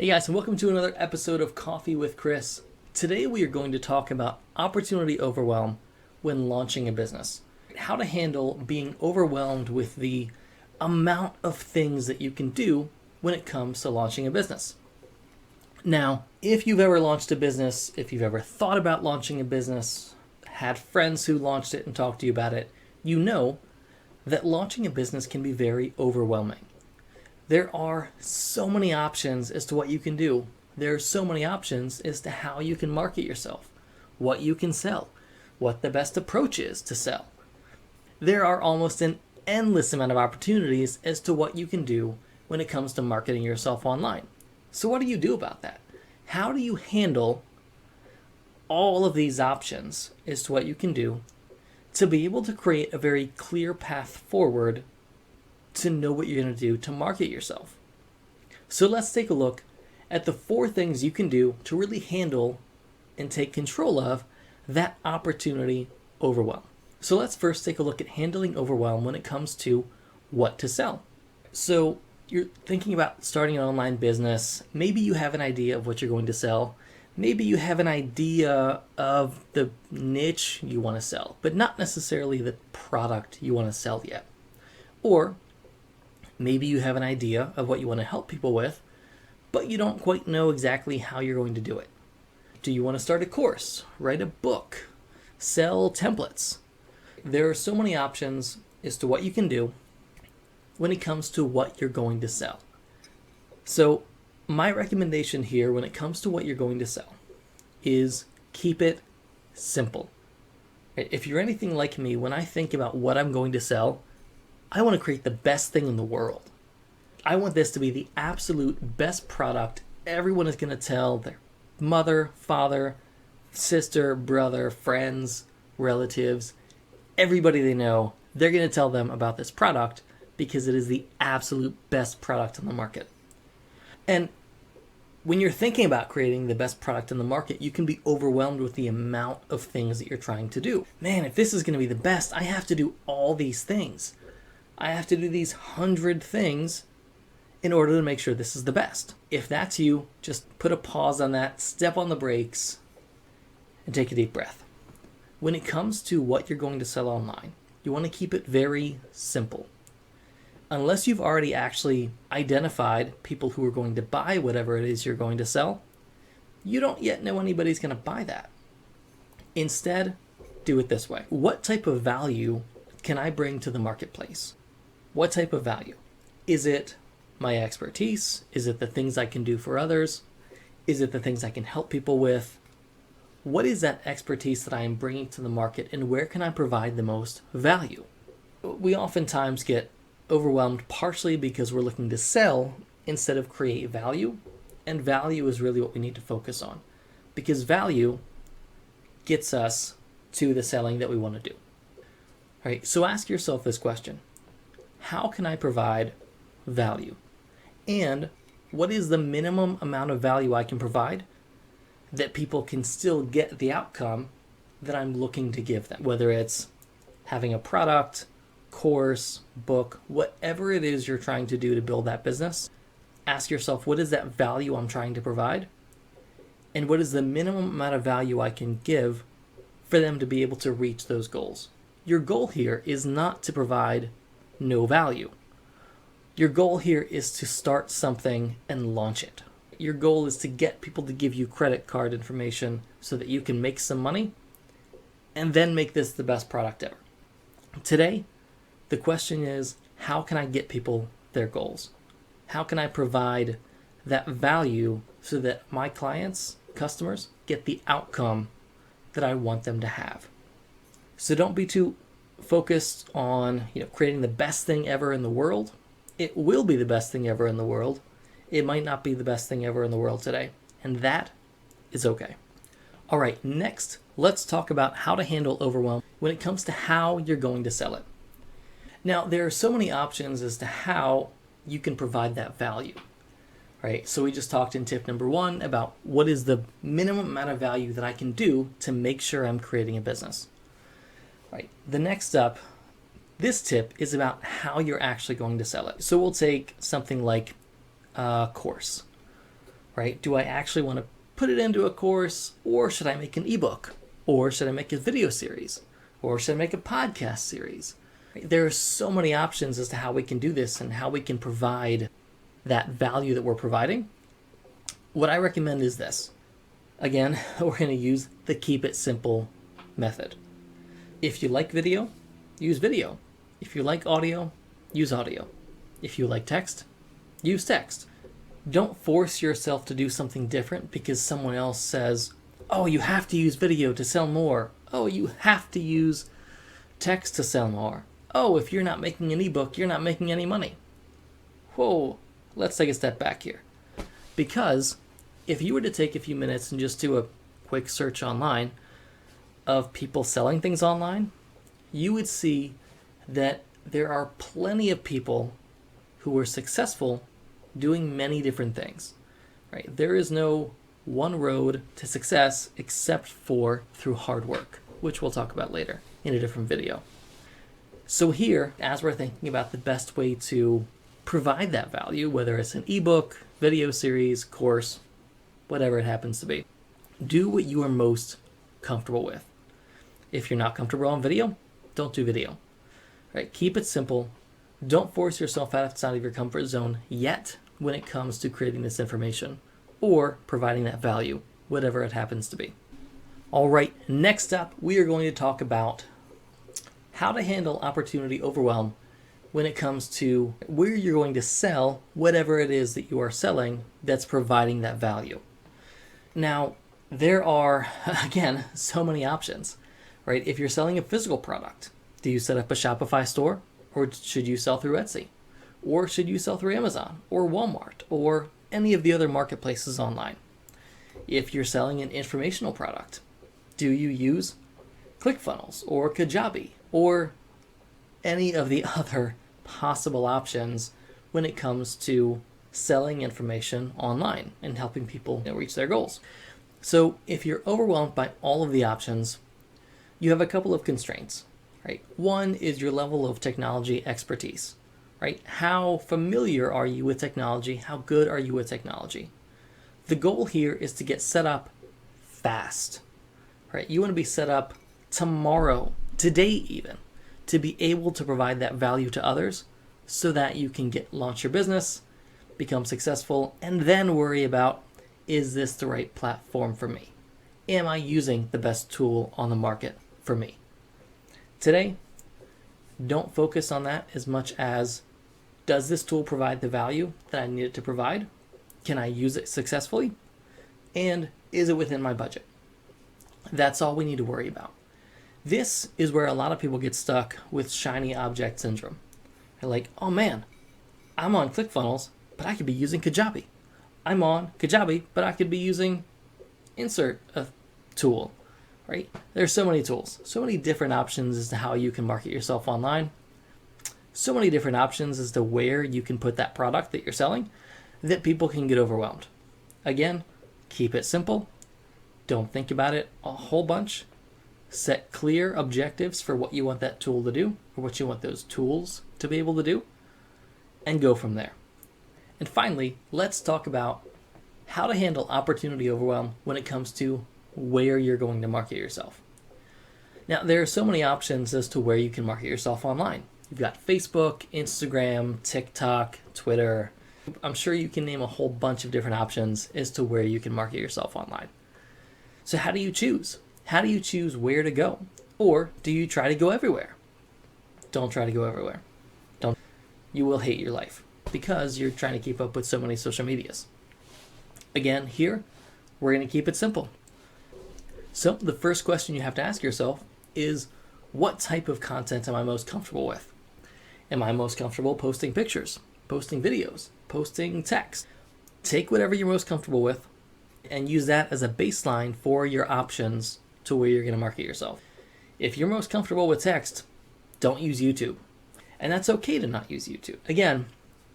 Hey guys, and welcome to another episode of Coffee with Chris. Today we are going to talk about opportunity overwhelm when launching a business. How to handle being overwhelmed with the amount of things that you can do when it comes to launching a business. Now, if you've ever launched a business, if you've ever thought about launching a business, had friends who launched it and talked to you about it, you know that launching a business can be very overwhelming. There are so many options as to what you can do. There are so many options as to how you can market yourself, what you can sell, what the best approach is to sell. There are almost an endless amount of opportunities as to what you can do when it comes to marketing yourself online. So what do you do about that? How do you handle all of these options as to what you can do to be able to create a very clear path forward to know what you're going to do to market yourself? So let's take a look at the 4 things you can do to really handle and take control of that opportunity overwhelm. So let's first take a look at handling overwhelm when it comes to what to sell. So you're thinking about starting an online business. Maybe you have an idea of what you're going to sell. Maybe you have an idea of the niche you want to sell, but not necessarily the product you want to sell yet. Or maybe you have an idea of what you want to help people with, but you don't quite know exactly how you're going to do it. Do you want to start a course, write a book, sell templates? There are so many options as to what you can do when it comes to what you're going to sell. So my recommendation here when it comes to what you're going to sell is keep it simple. If you're anything like me, when I think about what I'm going to sell, I want to create the best thing in the world. I want this to be the absolute best product everyone is going to tell their mother, father, sister, brother, friends, relatives, everybody they know. They're going to tell them about this product because it is the absolute best product on the market. And when you're thinking about creating the best product in the market, you can be overwhelmed with the amount of things that you're trying to do. Man, if this is going to be the best, I have to do all these things. I have to do these 100 things in order to make sure this is the best. If that's you, just put a pause on that, step on the brakes, and take a deep breath. When it comes to what you're going to sell online, you want to keep it very simple. Unless you've already actually identified people who are going to buy whatever it is you're going to sell, you don't yet know anybody's going to buy that. Instead, do it this way. What type of value can I bring to the marketplace? What type of value? Is it my expertise? Is it the things I can do for others? Is it the things I can help people with? What is that expertise that I am bringing to the market, and where can I provide the most value? We oftentimes get overwhelmed partially because we're looking to sell instead of create value, and value is really what we need to focus on because value gets us to the selling that we want to do. All right, so ask yourself this question. How can I provide value? And what is the minimum amount of value I can provide that people can still get the outcome that I'm looking to give them? Whether it's having a product, course, book, whatever it is you're trying to do to build that business, ask yourself, what is that value I'm trying to provide? And what is the minimum amount of value I can give for them to be able to reach those goals? Your goal here is not to provide no value. Your goal here is to start something and launch it. Your goal is to get people to give you credit card information so that you can make some money and then make this the best product ever. Today, the question is, how can I get people their goals? How can I provide that value so that my clients, customers, get the outcome that I want them to have? So don't be too focused on creating the best thing ever in the world. It will be the best thing ever in the world. It might not be the best thing ever in the world today, and that is okay. All right, next, let's talk about how to handle overwhelm when it comes to how you're going to sell it. Now, there are so many options as to how you can provide that value. Right? So we just talked in tip number 1 about what is the minimum amount of value that I can do to make sure I'm creating a business. Right. The next up, this tip is about how you're actually going to sell it. So we'll take something like a course. right? Do I actually want to put it into a course, or should I make an ebook, or should I make a video series, or should I make a podcast series? Right? There are so many options as to how we can do this and how we can provide that value that we're providing. What I recommend is this. Again, we're going to use the keep it simple method. If you like video, use video. If you like audio, use audio. If you like text, use text. Don't force yourself to do something different because someone else says, oh, you have to use video to sell more. Oh, you have to use text to sell more. Oh, if you're not making an ebook, you're not making any money. Whoa, let's take a step back here. Because if you were to take a few minutes and just do a quick search online of people selling things online, you would see that there are plenty of people who are successful doing many different things, right? There is no one road to success except for through hard work, which we'll talk about later in a different video. So here, as we're thinking about the best way to provide that value, whether it's an ebook, video series, course, whatever it happens to be, do what you are most comfortable with. If you're not comfortable on video, don't do video, right? Keep it simple. Don't force yourself outside of your comfort zone yet when it comes to creating this information or providing that value, whatever it happens to be. All right, next up, we are going to talk about how to handle opportunity overwhelm when it comes to where you're going to sell whatever it is that you are selling that's providing that value. Now, there are, again, so many options, right? If you're selling a physical product, do you set up a Shopify store? Or should you sell through Etsy? Or should you sell through Amazon or Walmart or any of the other marketplaces online? If you're selling an informational product, do you use ClickFunnels or Kajabi or any of the other possible options when it comes to selling information online and helping people reach their goals? So if you're overwhelmed by all of the options, you have a couple of constraints. Right. One is your level of technology expertise, right? How familiar are you with technology? How good are you with technology? The goal here is to get set up fast, right? You want to be set up tomorrow, today even, to be able to provide that value to others so that you can launch your business, become successful, and then worry about, is this the right platform for me? Am I using the best tool on the market for me? Today, don't focus on that as much as, does this tool provide the value that I need it to provide? Can I use it successfully? And is it within my budget? That's all we need to worry about. This is where a lot of people get stuck with shiny object syndrome. They're like, oh man, I'm on ClickFunnels, but I could be using Kajabi. I'm on Kajabi, but I could be using insert a tool. Right? There's so many tools, so many different options as to how you can market yourself online, so many different options as to where you can put that product that you're selling that people can get overwhelmed. Again, keep it simple. Don't think about it a whole bunch. Set clear objectives for what you want that tool to do or what you want those tools to be able to do and go from there. And finally, let's talk about how to handle opportunity overwhelm when it comes to where you're going to market yourself. Now, there are so many options as to where you can market yourself online. You've got Facebook, Instagram, TikTok, Twitter. I'm sure you can name a whole bunch of different options as to where you can market yourself online. So how do you choose? How do you choose where to go? Or do you try to go everywhere? Don't try to go everywhere. Don't. You will hate your life because you're trying to keep up with so many social medias. Again, here, we're going to keep it simple. So the first question you have to ask yourself is, what type of content am I most comfortable with? Am I most comfortable posting pictures, posting videos, posting text? Take whatever you're most comfortable with and use that as a baseline for your options to where you're going to market yourself. If you're most comfortable with text, don't use YouTube. And that's okay to not use YouTube. Again,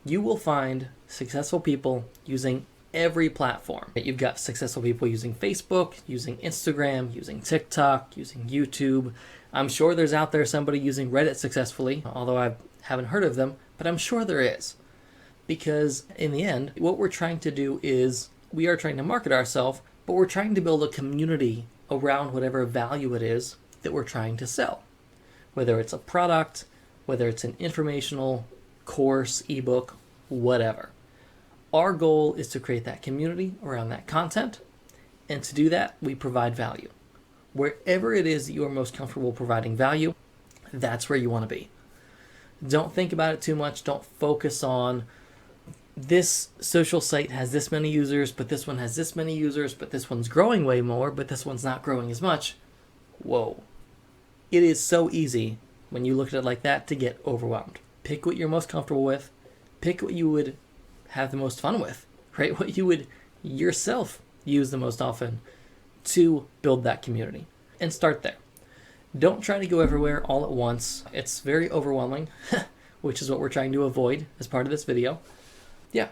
you will find successful people using every platform. You've got successful people using Facebook, using Instagram, using TikTok, using YouTube. I'm sure there's out there somebody using Reddit successfully, although I haven't heard of them, but I'm sure there is. Because in the end, what we're trying to do is we are trying to market ourselves, but we're trying to build a community around whatever value it is that we're trying to sell. Whether it's a product, whether it's an informational course, ebook, whatever. Our goal is to create that community around that content, and to do that, we provide value. Wherever it is that you are most comfortable providing value, that's where you want to be. Don't think about it too much. Don't focus on this social site has this many users, but this one has this many users, but this one's growing way more, but this one's not growing as much. Whoa. It is so easy when you look at it like that to get overwhelmed. Pick what you're most comfortable with. Pick what you would have the most fun with, right? What you would yourself use the most often to build that community, and start there. Don't try to go everywhere all at once. It's very overwhelming, which is what we're trying to avoid as part of this video. Yeah,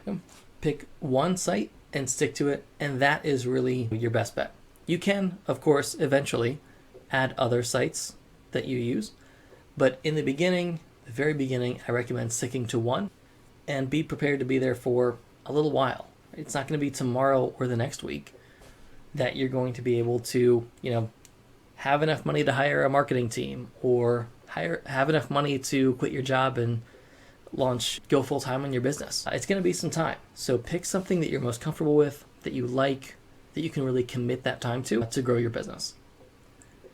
pick one site and stick to it, and that is really your best bet. You can, of course, eventually add other sites that you use, but in the beginning, the very beginning, I recommend sticking to one and be prepared to be there for a little while. It's not going to be tomorrow or the next week that you're going to be able to, have enough money to hire a marketing team, or have enough money to quit your job and go full time on your business. It's going to be some time. So pick something that you're most comfortable with, that you like, that you can really commit that time to grow your business.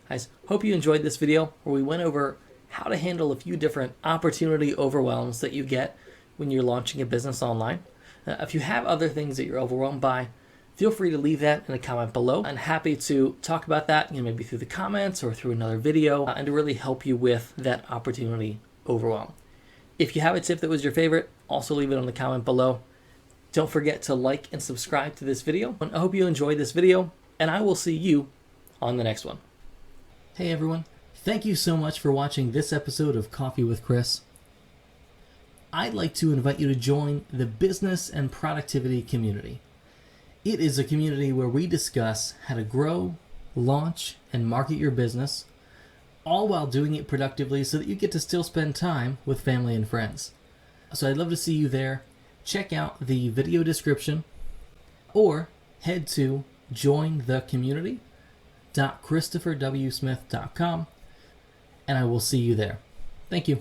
Guys, hope you enjoyed this video where we went over how to handle a few different opportunity overwhelms that you get when you're launching a business online. If you have other things that you're overwhelmed by, feel free to leave that in a comment below. I'm happy to talk about that, maybe through the comments or through another video, and to really help you with that opportunity overwhelm. If you have a tip that was your favorite, also leave it on the comment below. Don't forget to like and subscribe to this video. And I hope you enjoyed this video, and I will see you on the next one. Hey everyone, thank you so much for watching this episode of Coffee with Chris. I'd like to invite you to join the business and productivity community. It is a community where we discuss how to grow, launch, and market your business, all while doing it productively so that you get to still spend time with family and friends. So I'd love to see you there. Check out the video description or head to jointhecommunity.christopherwsmith.com, and I will see you there. Thank you.